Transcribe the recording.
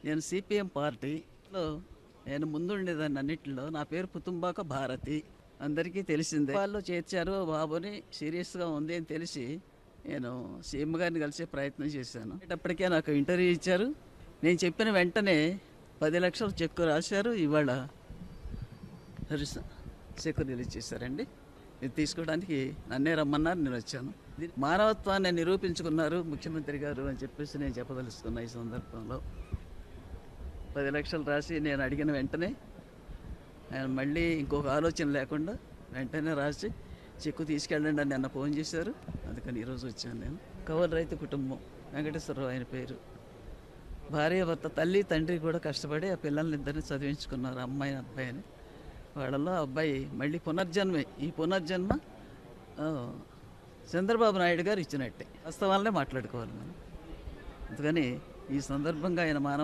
నేను సిపిఎం పార్టీలో నేను ముందుండేదాన్ని అన్నింటిలో. నా పేరు పుతుంబాక భారతి, అందరికీ తెలిసిందే. వాళ్ళు చేర్చారు బాబుని, సీరియస్గా ఉంది అని తెలిసి నేను సీఎం గారిని కలిసే ప్రయత్నం చేశాను. అప్పటికే నాకు ఇంటర్వ్యూ ఇచ్చారు. నేను చెప్పిన వెంటనే 10 లక్షల చెక్కు రాశారు. ఇవాళ చెక్కు రిలీజ్ చేశారండి. ఇది తీసుకోవడానికి నన్నే రమ్మన్నారు, నేను వచ్చాను. మానవత్వాన్ని నిరూపించుకున్నారు ముఖ్యమంత్రి గారు అని చెప్పేసి నేను చెప్పదలుచుకున్నా. ఈ సందర్భంలో 10 లక్షలు రాసి నేను అడిగిన వెంటనే ఆయన మళ్ళీ ఇంకొక ఆలోచన లేకుండా వెంటనే రాసి చెక్కు తీసుకెళ్ళండి అని నిన్న ఫోన్ చేశారు. అందుకని ఈరోజు వచ్చాను నేను. కౌలు రైతు కుటుంబం, వెంకటేశ్వరరావు ఆయన పేరు. భార్య భర్త, తల్లి తండ్రి కూడా కష్టపడి ఆ పిల్లల్ని ఇద్దరిని చదివించుకున్నారు, అమ్మాయి అబ్బాయిని. వాళ్ళలో అబ్బాయి మళ్ళీ పునర్జన్మే. ఈ పునర్జన్మ చంద్రబాబు నాయుడు గారు ఇచ్చినట్టే. వాస్తవాలనే మాట్లాడుకోవాలి మనం. అందుకని ఈ సందర్భంగా ఆయన